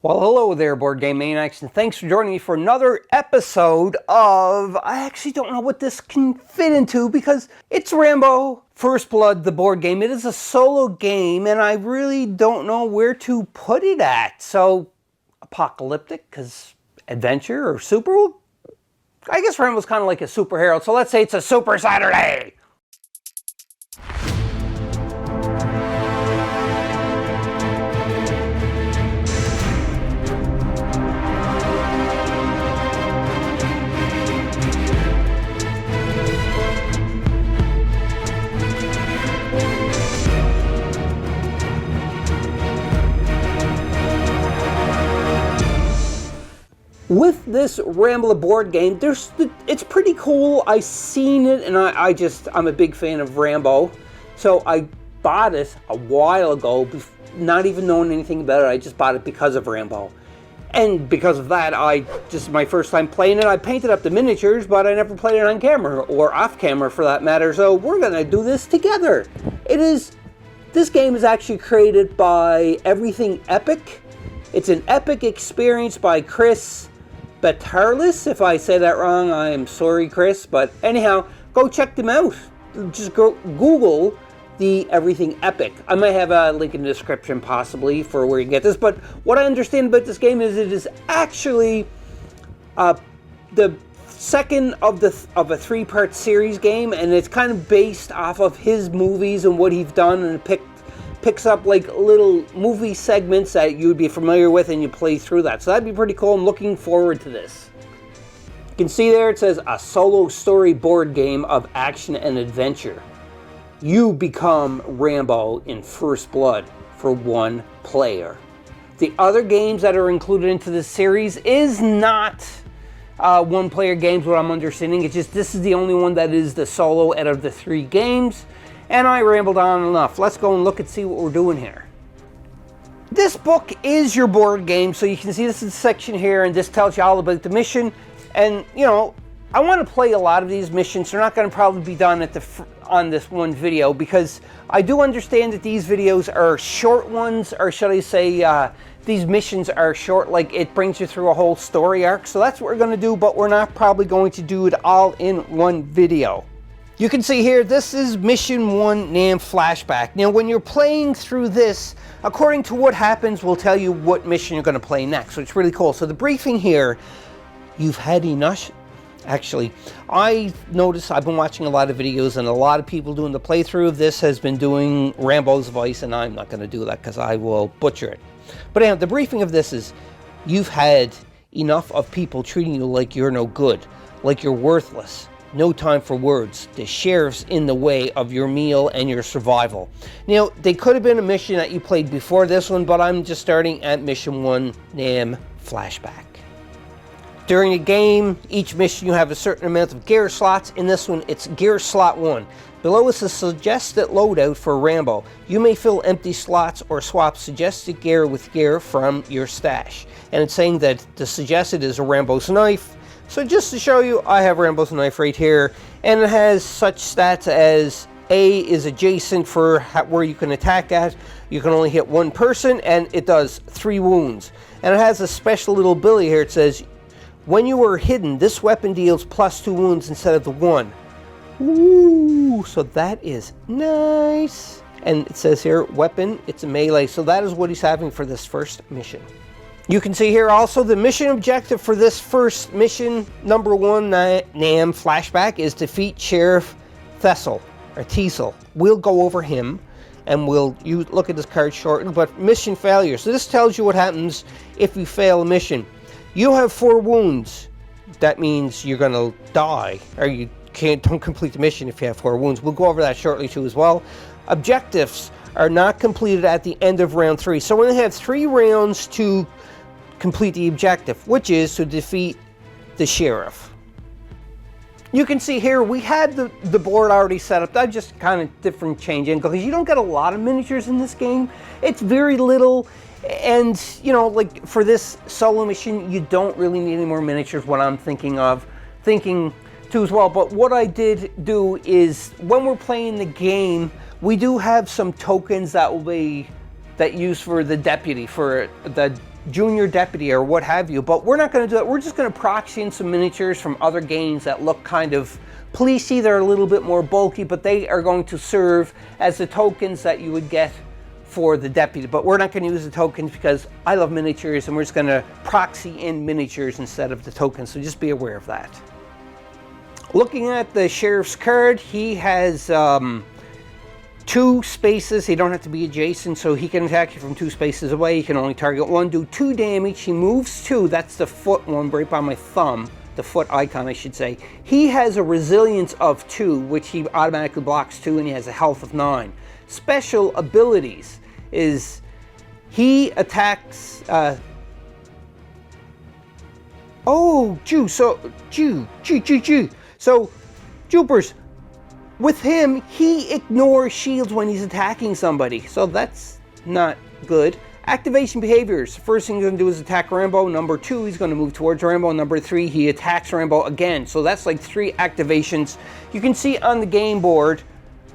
Well, hello there, Board Game Maniacs, and thanks for joining me for another episode of... I actually don't know what this can fit into because it's Rambo First Blood, the board game. It is a solo game, and I really don't know where to put it at. So, apocalyptic, because adventure or super? I guess Rambo's kind of like a superhero, so let's say it's a Super Saturday. With this Rambo board game, it's pretty cool. I've seen it, and I'm a big fan of Rambo. So I bought it a while ago, not even knowing anything about it. I just bought it because of Rambo. And because of that, my first time playing it. I painted up the miniatures, but I never played it on camera, or off camera for that matter. So we're gonna do this together. This game is actually created by Everything Epic. It's an epic experience by Chris Batarlis. If I say that wrong, I am sorry, Chris. But anyhow, go check them out. Just go Google the Everything Epic. I might have a link in the description possibly for where you can get this. But what I understand about this game is it is actually the second of a three-part series game, and it's kind of based off of his movies and what he's done, and it picks up like little movie segments that you would be familiar with, and you play through that. So that'd be pretty cool. I'm looking forward to this. You can see there it says a solo story board game of action and adventure. You become Rambo in First Blood for one player. The other games that are included into this series is not one-player games, what I'm understanding. It's just this is the only one that is the solo out of the three games. And I rambled on enough. Let's go and look and see what we're doing here. This book is your board game, so you can see this is a section here, and this tells you all about the mission. And, you know, I want to play a lot of these missions. They're not going to probably be done on this one video, because I do understand that these videos are short ones, or should I say, these missions are short, like it brings you through a whole story arc. So that's what we're going to do, but we're not probably going to do it all in one video. You can see here, this is mission 1 named Flashback. Now, when you're playing through this, according to what happens, will tell you what mission you're going to play next, so it's really cool. So the briefing here, you've had enough. Actually, I noticed I've been watching a lot of videos, and a lot of people doing the playthrough of this has been doing Rambo's voice, and I'm not going to do that because I will butcher it. But anyhow, the briefing of this is, you've had enough of people treating you like you're no good, like you're worthless. No time for words. The sheriff's in the way of your meal and your survival. Now, they could have been a mission that you played before this one, but I'm just starting at mission 1 named Flashback. During a game, each mission you have a certain amount of gear slots. In this one, it's gear slot 1. Below is a suggested loadout for Rambo. You may fill empty slots or swap suggested gear with gear from your stash. And it's saying that the suggested is a Rambo's knife. So just to show you, I have Rambo's knife right here, and it has such stats as A is adjacent for where you can attack at. You can only hit one person, and it does 3 wounds. And it has a special little ability here. It says, when you are hidden, this weapon deals +2 wounds instead of the 1. Ooh, so that is nice. And it says here, weapon, it's a melee. So that is what he's having for this first mission. You can see here also the mission objective for this first mission, number 1, NAM Flashback, is defeat Sheriff Teasel. We'll go over him, and you look at this card shortly, but mission failure. So this tells you what happens if you fail a mission. You have 4 wounds. That means you're going to die, or you don't complete the mission if you have 4 wounds. We'll go over that shortly too as well. Objectives are not completed at the end of round 3. So we're going to have 3 rounds to complete the objective, which is to defeat the sheriff. You can see here we had the board already set up. That just kind of different change in, because you don't get a lot of miniatures in this game. It's very little, and you know, like for this solo mission, you don't really need any more miniatures. What I'm thinking too as well. But what I did do is, when we're playing the game, we do have some tokens that will be use for the deputy, for the junior deputy or what have you, but we're not going to do that. We're just going to proxy in some miniatures from other games that look kind of policey. They're a little bit more bulky, but they are going to serve as the tokens that you would get for the deputy. But we're not going to use the tokens because I love miniatures, and we're just going to proxy in miniatures instead of the tokens, so just be aware of that. Looking at the sheriff's card, he has 2 spaces. He don't have to be adjacent, so he can attack you from 2 spaces away. He can only target 1, do 2 damage. He moves 2. That's the foot one right by my thumb, the foot icon, I should say. He has a resilience of 2, which he automatically blocks 2, and he has a health of 9. Special abilities is he attacks. So, Jupers, with him, he ignores shields when he's attacking somebody. So that's not good. Activation behaviors. First thing he's going to do is attack Rambo. Number 2, he's going to move towards Rambo. Number 3, he attacks Rambo again. So that's like 3 activations. You can see on the game board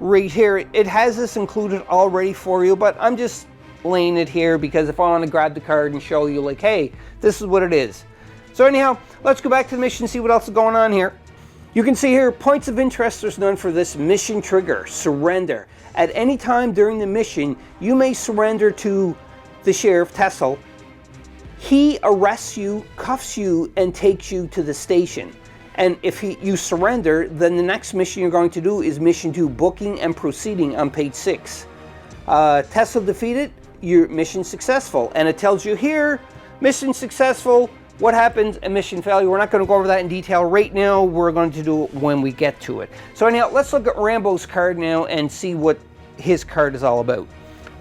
right here, it has this included already for you, but I'm just laying it here because if I want to grab the card and show you like, hey, this is what it is. So anyhow, let's go back to the mission and see what else is going on here. You can see here, points of interest, there's none for this mission trigger, surrender. At any time during the mission, you may surrender to the Sheriff Tessel. He arrests you, cuffs you, and takes you to the station. And if you surrender, then the next mission you're going to do is mission 2, booking and proceeding on page 6. Tessel defeated, your mission successful. And it tells you here, mission successful, what happens and mission failure. We're not going to go over that in detail right now. We're going to do it when we get to it. So anyhow, let's look at Rambo's card now and see what his card is all about.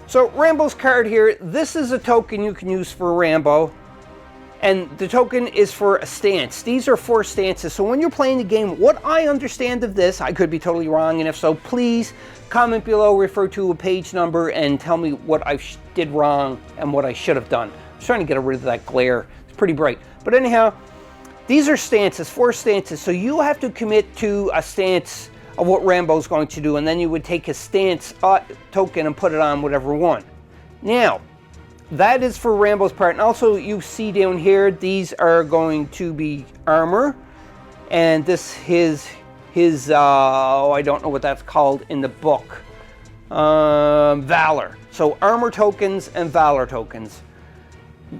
So Rambo's card here, this is a token you can use for Rambo. And the token is for a stance. These are 4 stances. So when you're playing the game, what I understand of this, I could be totally wrong, and if so, please comment below, refer to a page number, and tell me what I did wrong and what I should have done. I'm trying to get rid of that glare. Pretty bright. But anyhow, these are stances, 4 stances. So you have to commit to a stance of what Rambo's going to do, and then you would take a stance token and put it on whatever one. Now, that is for Rambo's part. And also you see down here, these are going to be armor. And this his I don't know what that's called in the book. Valor. So armor tokens and valor tokens.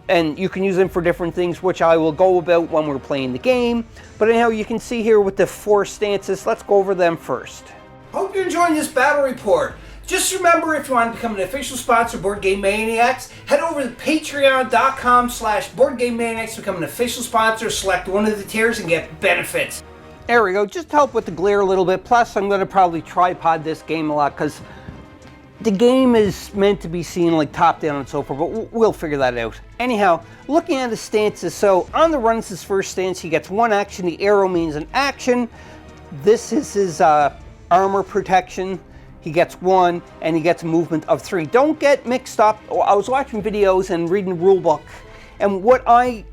And you can use them for different things, which I will go about when we're playing the game. But anyhow, you can see here with the 4 stances, let's go over them first. Hope you're enjoying this battle report. Just remember, if you want to become an official sponsor of Board Game Maniacs, head over to patreon.com/BoardGameManiacs to become an official sponsor, select one of the tiers, and get benefits. There we go, just to help with the glare a little bit. Plus, I'm going to probably tripod this game a lot because the game is meant to be seen like top down and so forth, but we'll figure that out. Anyhow, looking at the stances, so on the run, it's his first stance. He gets 1 action. The arrow means an action. This is his armor protection. He gets 1, and he gets a movement of 3. Don't get mixed up. I was watching videos and reading the rule book, and what I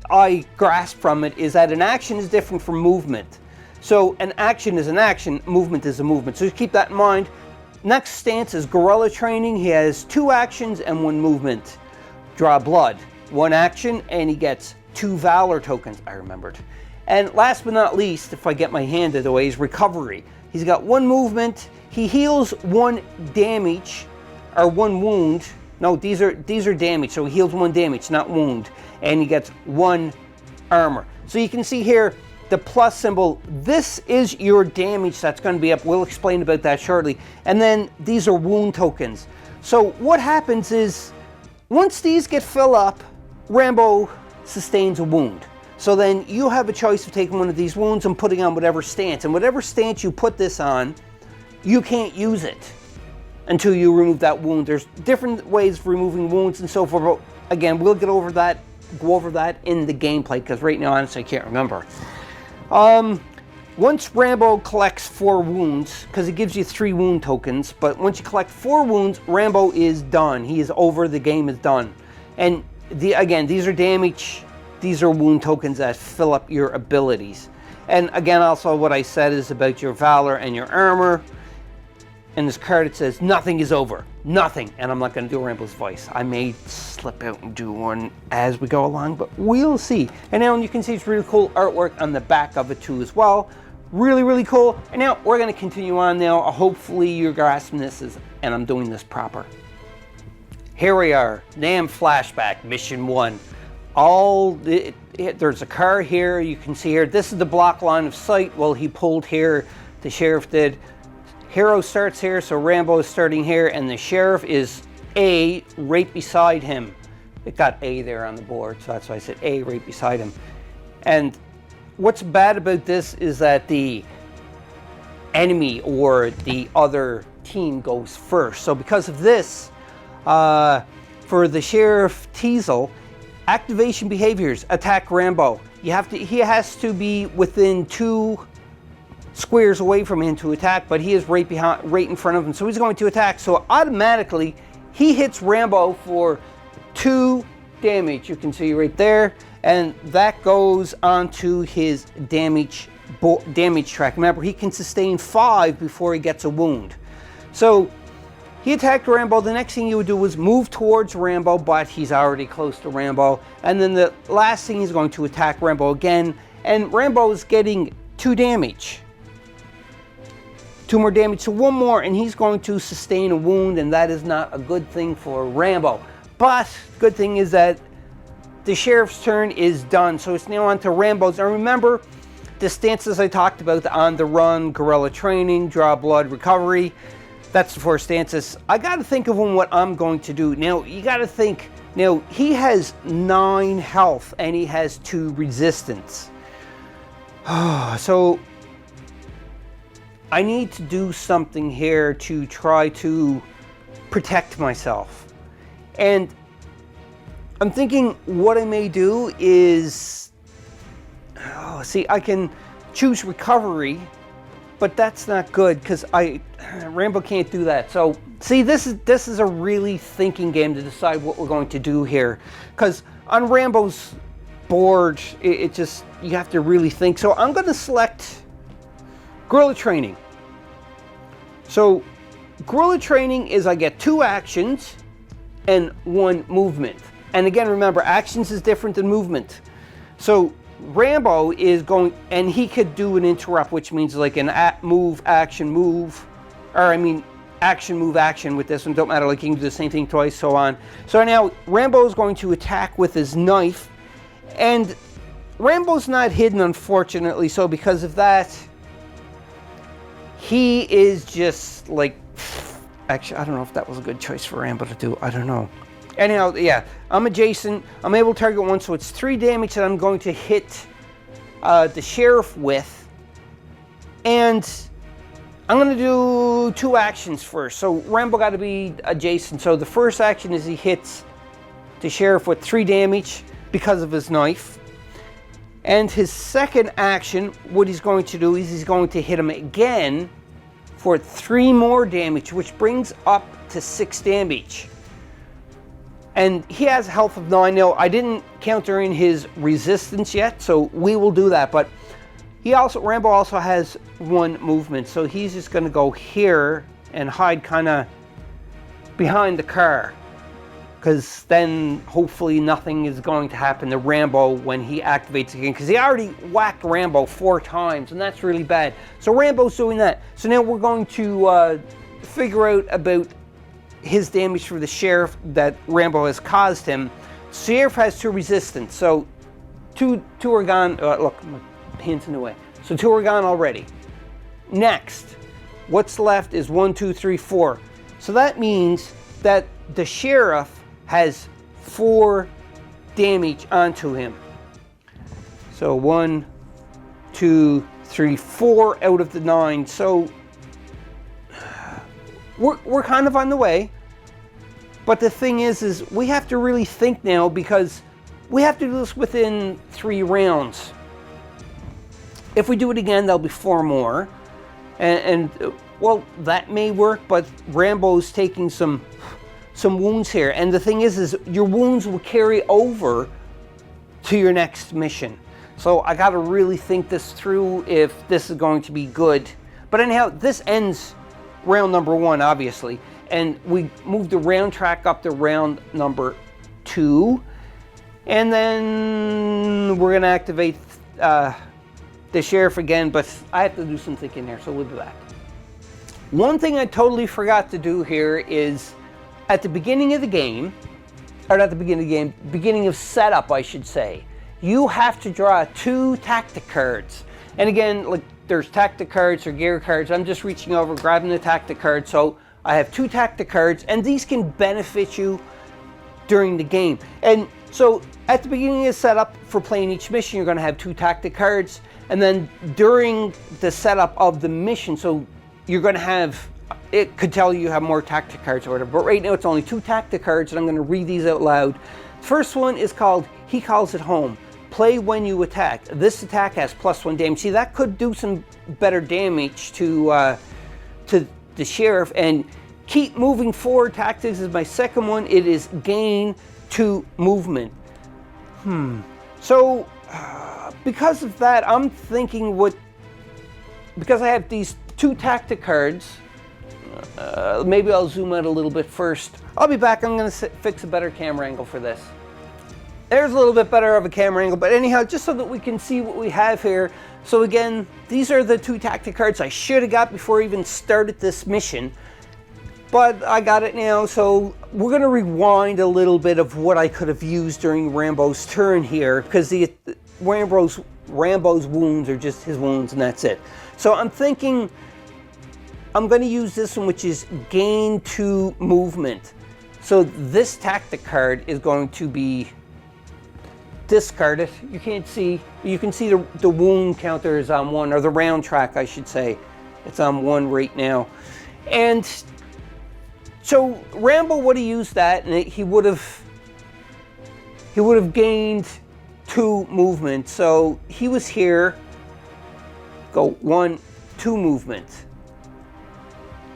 grasp from it is that an action is different from movement. So an action is an action, movement is a movement. So just keep that in mind. Next stance is Guerrilla Training. He has 2 actions and 1 movement. Draw Blood. 1 action, and he gets 2 Valor tokens, I remembered. And last but not least, if I get my hand out of the way, is Recovery. He's got 1 movement. He heals 1 damage, or 1 wound. No, these are damage, so he heals 1 damage, not wound. And he gets 1 armor. So you can see here, the plus symbol, this is your damage that's going to be up. We'll explain about that shortly. And then these are wound tokens. So what happens is, once these get filled up, Rambo sustains a wound. So then you have a choice of taking one of these wounds and putting on whatever stance. And whatever stance you put this on, you can't use it until you remove that wound. There's different ways of removing wounds and so forth. But again, we'll go over that in the gameplay, because right now, honestly, I can't remember. Once Rambo collects 4 wounds, because it gives you 3 wound tokens, but once you collect 4 wounds, Rambo is done. He is over, the game is done. And again, these are damage, these are wound tokens that fill up your abilities. And again, also what I said is about your valor and your armor. In this card it says, nothing is over. nothing. And I'm not going to do Rambo's voice. I may slip out and do one as we go along, but we'll see. And now you can see it's really cool artwork on the back of it too as well. Really, really cool. And now we're going to continue on now. Hopefully you're grasping this and I'm doing this proper. Here we are, NAMM Flashback, Mission 1. There's a car here, you can see here. This is the block line of sight. Well, he pulled here, the sheriff did. Hero starts here, so Rambo is starting here, and the sheriff is A right beside him. It got A there on the board, so that's why I said A right beside him. And what's bad about this is that the enemy or the other team goes first. So because of this, for the Sheriff Teasel, activation behaviors, attack Rambo. He has to be within 2 squares away from him to attack, but he is right in front of him, so he's going to attack. So automatically, he hits Rambo for 2 damage. You can see right there, and that goes onto his damage track. Remember, he can sustain 5 before he gets a wound. So he attacked Rambo. The next thing you would do was move towards Rambo, but he's already close to Rambo. And then the last thing, he's going to attack Rambo again, and Rambo is getting 2 damage. 2 more damage, so 1 more, and he's going to sustain a wound, and that is not a good thing for Rambo. But good thing is that the sheriff's turn is done, so it's now on to Rambo's. And remember the stances I talked about: the on the run, guerrilla training, draw blood, recovery. That's the 4 stances. I got to think of what I'm going to do. Now, you got to think, now he has 9 health and he has 2 resistance. So I need to do something here to try to protect myself. And I'm thinking what I may do is, see, I can choose recovery, but that's not good because Rambo can't do that. So see, this is a really thinking game to decide what we're going to do here, because on Rambo's board, it just, you have to really think. So I'm going to select guerrilla training. So guerrilla training is I get 2 actions and 1 movement. And again, remember, actions is different than movement. So Rambo is going, and he could do an interrupt, which means like an move, action, move, or I mean, action, move, action with this one. Don't matter, like you can do the same thing twice, so on. So now Rambo is going to attack with his knife, and Rambo's not hidden, unfortunately. So because of that, he is just like, actually, I don't know if that was a good choice for Rambo to do. I don't know. Anyhow, yeah, I'm adjacent. I'm able to target 1, so it's 3 damage that I'm going to hit the sheriff with. And I'm going to do 2 actions first. So Rambo got to be adjacent. So the first action is he hits the sheriff with 3 damage because of his knife. And his second action, what he's going to do is he's going to hit him again for 3 more damage, which brings up to 6 damage. And he has a health of 9. Now, I didn't counter in his resistance yet, so we will do that. But Rambo also has 1 movement, so he's just going to go here and hide kind of behind the car, because then hopefully nothing is going to happen to Rambo when he activates again, because he already whacked Rambo 4 times, and that's really bad. So Rambo's doing that. So now we're going to figure out about his damage for the sheriff that Rambo has caused him. Sheriff has 2 resistance, so two are gone. Look, my hand's in the way. So 2 are gone already. Next, what's left is 1, 2, 3, 4. So that means that the sheriff has 4 damage onto him. So 1, 2, 3, 4 out of the 9. So we're kind of on the way. But the thing is we have to really think now, because we have to do this within 3 rounds. If we do it again, there'll be 4 more. And well, that may work, but Rambo's taking some wounds here. And the thing is your wounds will carry over to your next mission. So I got to really think this through if this is going to be good. But anyhow, this ends round number 1, obviously. and we move the round track up to round number 2. And then we're going to activate the sheriff again, but I have to do some thinking here, so we'll be back. One thing I totally forgot to do here is at the beginning of the game, or not the beginning of the game, beginning of setup, I should say, you have to draw 2 tactic cards. And again, like there's tactic cards or gear cards. I'm just reaching over, grabbing the tactic card. So I have 2 tactic cards, and these can benefit you during the game. And so at the beginning of the setup for playing each mission, you're going to have 2 tactic cards. And then during the setup of the mission, so you're going to have, it could tell you have more tactic cards or whatever. But right now it's only 2 tactic cards, and I'm going to read these out loud. First one is called He Calls It Home. Play when you attack. This attack has +1 damage. See, that could do some better damage to the sheriff. And keep moving forward. Tactics is my second one. It is gain 2 movement. So because of that, I'm thinking because I have these 2 tactic cards, maybe I'll zoom out a little bit first. I'll be back. I'm going to fix a better camera angle for this. There's a little bit better of a camera angle, but anyhow, just so that we can see what we have here. So again, these are the 2 tactic cards I should have got before I even started this mission, but I got it now. So we're going to rewind a little bit of what I could have used during Rambo's turn here, because Rambo's wounds are just his wounds, and that's it. So I'm thinking I'm going to use this one, which is gain 2 movement. So this tactic card is going to be discarded. You can't see, you can see the wound counter is on 1, or the round track, I should say. It's on 1 right now. And so Rambo would have used that, and he would have gained 2 movement. So he was here, go 1, 2 movement.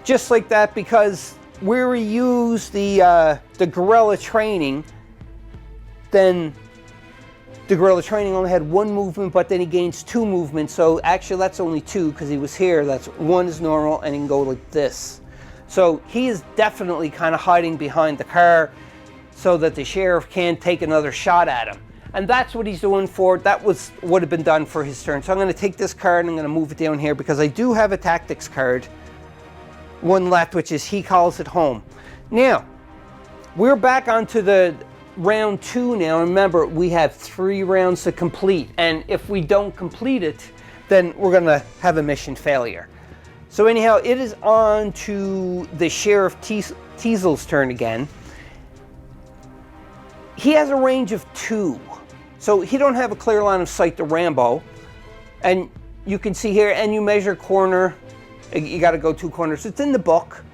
Just like that, because where we use the guerrilla training, then the guerrilla training only had 1 movement, but then he gains 2 movement. So actually that's only 2 because he was here. That's 1 is normal, and he can go like this. So he is definitely kind of hiding behind the car so that the sheriff can't take another shot at him. And that's what he's doing for, that would have been done for his turn. So I'm going to take this card and I'm going to move it down here because I do have a tactics card. 1 left, which is He Calls It Home. Now, we're back onto the round 2 now. Remember, we have 3 rounds to complete, and if we don't complete it, then we're going to have a mission failure. So anyhow, it is on to the Sheriff Teasel's turn again. He has a range of 2, so he don't have a clear line of sight to Rambo. And you can see here, and you measure corner, you got to go 2 corners. It's in the book.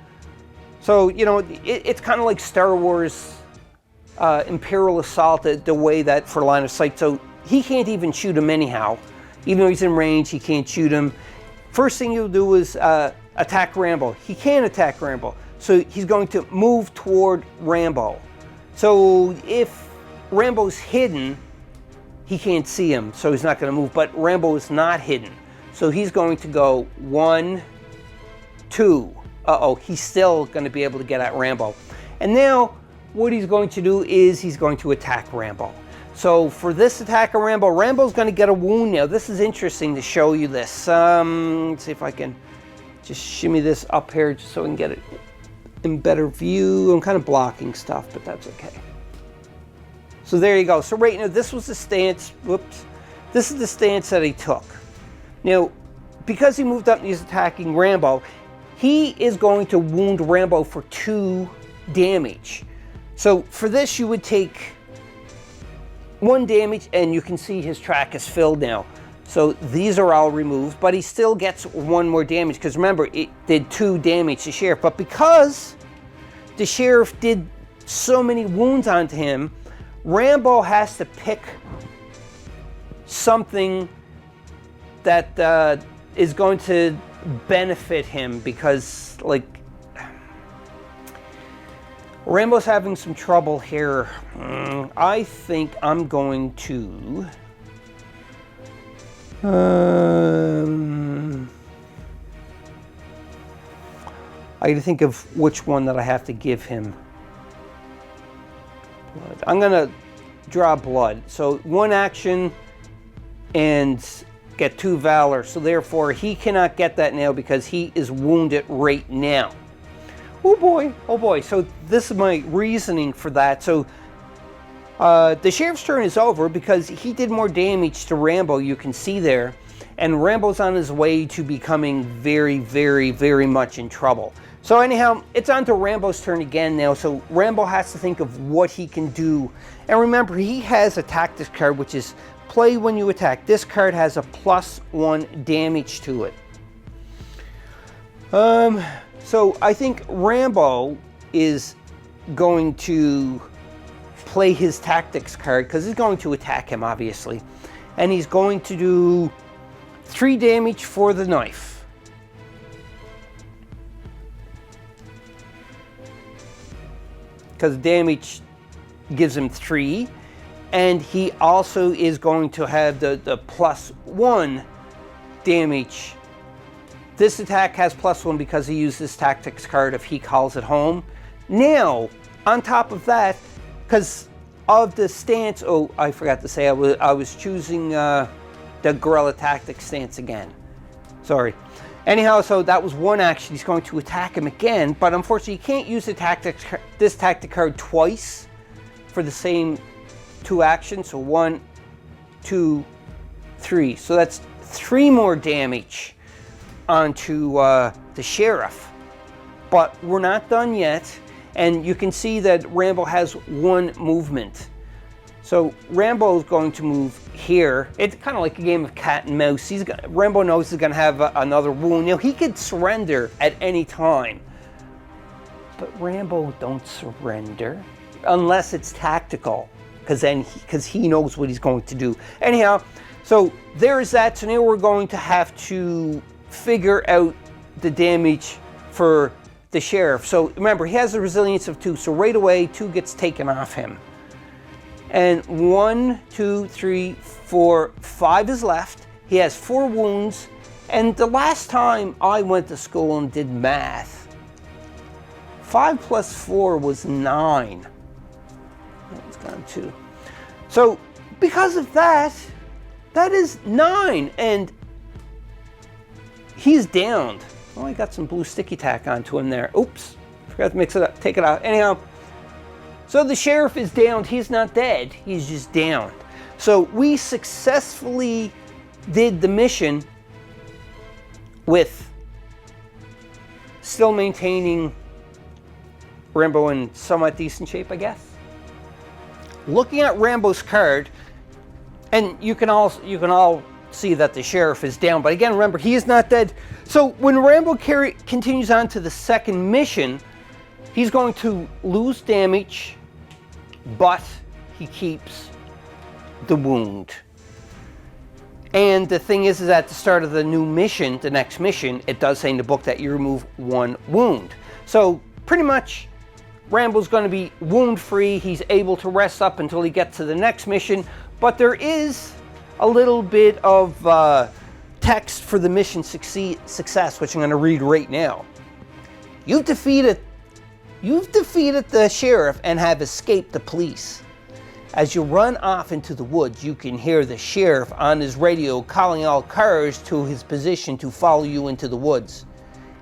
So, you know, it's kind of like Star Wars Imperial Assault, the way that for line of sight. So he can't even shoot him anyhow. Even though he's in range, he can't shoot him. First thing you'll do is attack Rambo. He can't attack Rambo. So he's going to move toward Rambo. So if Rambo's hidden, he can't see him, so he's not going to move. But Rambo is not hidden. So he's going to go 1, 2. Uh-oh, he's still going to be able to get at Rambo. And now what he's going to do is he's going to attack Rambo. So for this attack of Rambo, Rambo's going to get a wound now. This is interesting to show you this. Let's see if I can just shimmy this up here just so I can get it in better view. I'm kind of blocking stuff, but that's okay. So there you go. So right now, this was the stance. Whoops. This is the stance that he took. Now, because he moved up and he's attacking Rambo, he is going to wound Rambo for 2 damage. So for this, you would take 1 damage, and you can see his track is filled now. So these are all removed, but he still gets 1 more damage, because remember, it did 2 damage to Sheriff. But because the Sheriff did so many wounds onto him, Rambo has to pick something that is going to benefit him, because, like, Rambo's having some trouble here. I think I'm going to... I got to think of which one that I have to give him. Blood. I'm going to draw blood. So 1 action and get 2 valor. So therefore he cannot get that now because he is wounded right now. Oh boy, oh boy. So this is my reasoning for that. So the sheriff's turn is over because he did more damage to Rambo, you can see there. And Rambo's on his way to becoming very, very, very much in trouble. So anyhow, it's on to Rambo's turn again now. So Rambo has to think of what he can do. And remember, he has a tactics card, which is play when you attack. This card has a +1 damage to it. So I think Rambo is going to play his tactics card because he's going to attack him, obviously. And he's going to do 3 damage for the knife. Because damage gives him 3. And he also is going to have the +1 damage. This attack has +1 because he used this tactics card if he calls it home. Now, on top of that, because of the stance, oh, I forgot to say, I was choosing the guerrilla tactics stance again. Sorry. Anyhow, so that was 1 action. He's going to attack him again, but unfortunately, you can't use this tactic card twice for the same 2 actions. So 1, 2, 3. So that's 3 more damage onto the sheriff. But we're not done yet, and you can see that Rambo has 1 movement. So Rambo is going to move here. It's kind of like a game of cat and mouse. Rambo knows he's going to have another wound. Now, he could surrender at any time. But Rambo don't surrender unless it's tactical, because he knows what he's going to do. Anyhow, so there is that. So now we're going to have to figure out the damage for the sheriff. So remember, he has a resilience of 2. So right away, 2 gets taken off him. And 1, 2, 3, 4, 5 is left. He has 4 wounds. And the last time I went to school and did math, 5 plus 4 was 9. It's gone 2. So because of that, that is 9. And he's downed. Oh, I got some blue sticky tack onto him there. Oops, forgot to mix it up, take it out. Anyhow, so the sheriff is downed. He's not dead, he's just downed. So we successfully did the mission with still maintaining Rambo in somewhat decent shape, I guess. Looking at Rambo's card, and you can all see that the sheriff is down, but again, remember, he is not dead. So when Rambo continues on to the second mission, he's going to lose damage, but he keeps the wound. And the thing is at the start of the new mission, the next mission, it does say in the book that you remove 1 wound. So pretty much Rambo's going to be wound free. He's able to rest up until he gets to the next mission, but there is a little bit of text for the mission success, which I'm going to read right now. You've defeated the sheriff and have escaped the police. As you run off into the woods, you can hear the sheriff on his radio calling all cars to his position to follow you into the woods.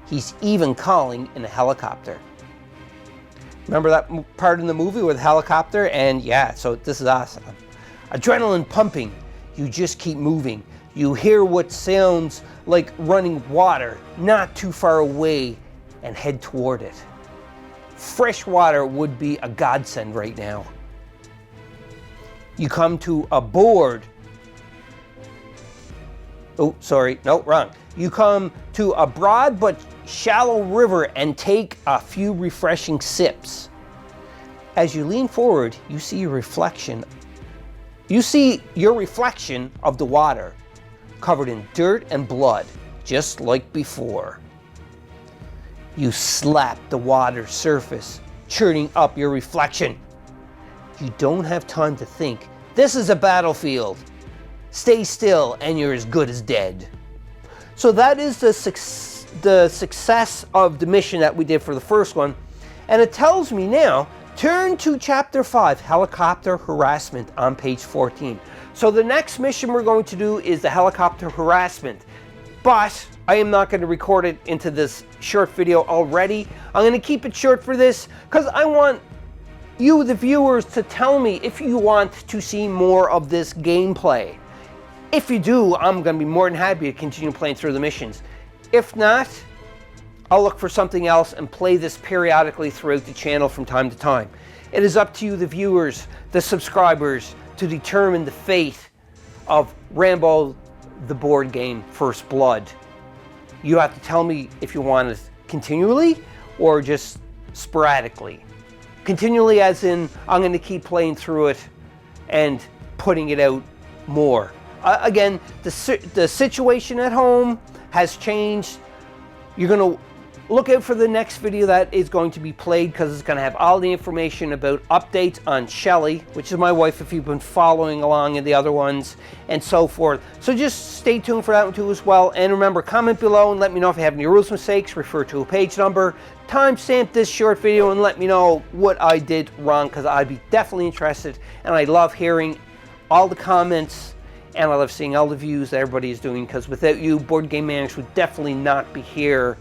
He's even calling in a helicopter. Remember that part in the movie with the helicopter? And yeah, so this is awesome. Adrenaline pumping. You just keep moving. You hear what sounds like running water not too far away and head toward it. Fresh water would be a godsend right now. You come to a board. Oh, sorry, no, wrong. You come to a broad but shallow river and take a few refreshing sips. As you lean forward, you see your reflection. You see your reflection of the water, covered in dirt and blood, just like before. You slap the water surface, churning up your reflection. You don't have time to think. This is a battlefield. Stay still and you're as good as dead. So that is the the success of the mission that we did for the first one, and it tells me now, turn to Chapter 5, Helicopter Harassment, on page 14. So the next mission we're going to do is the helicopter harassment, but I am not going to record it into this short video already. I'm going to keep it short for this because I want you, the viewers, to tell me if you want to see more of this gameplay. If you do, I'm going to be more than happy to continue playing through the missions. If not, I'll look for something else and play this periodically throughout the channel from time to time. It is up to you, the viewers, the subscribers, to determine the fate of Rambo the board game First Blood. You have to tell me if you want it continually or just sporadically. Continually as in, I'm going to keep playing through it and putting it out more. Again, the situation at home has changed. You're going to look out for the next video that is going to be played because it's going to have all the information about updates on Shelly, which is my wife if you've been following along in the other ones, and so forth. So just stay tuned for that one too as well. And remember, comment below and let me know if you have any rules, mistakes, refer to a page number, timestamp this short video, and let me know what I did wrong because I'd be definitely interested. And I love hearing all the comments and I love seeing all the views that everybody is doing because without you, Board Game Maniacs would definitely not be here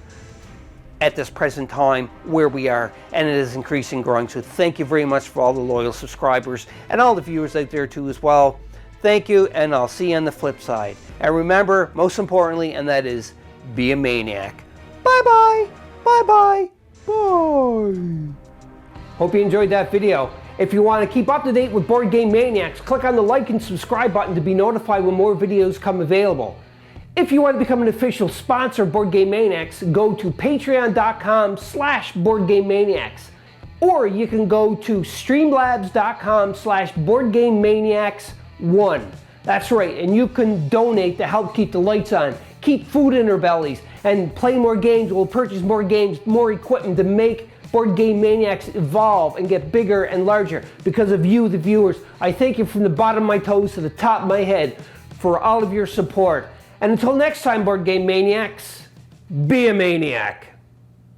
at this present time where we are, and it is increasing, growing. So thank you very much for all the loyal subscribers and all the viewers out there too as well. Thank you, and I'll see you on the flip side. And remember, most importantly, and that is, be a maniac. Bye-bye, bye-bye, bye. Hope you enjoyed that video. If you want to keep up to date with Board Game Maniacs, click on the like and subscribe button to be notified when more videos come available. If you want to become an official sponsor of Board Game Maniacs, go to patreon.com/BoardGameManiacs. Or you can go to streamlabs.com/BoardGameManiacs1. That's right, and you can donate to help keep the lights on, keep food in our bellies, and play more games. We'll purchase more games, more equipment to make Board Game Maniacs evolve and get bigger and larger. Because of you, the viewers, I thank you from the bottom of my toes to the top of my head for all of your support. And until next time, Board Game Maniacs, be a maniac.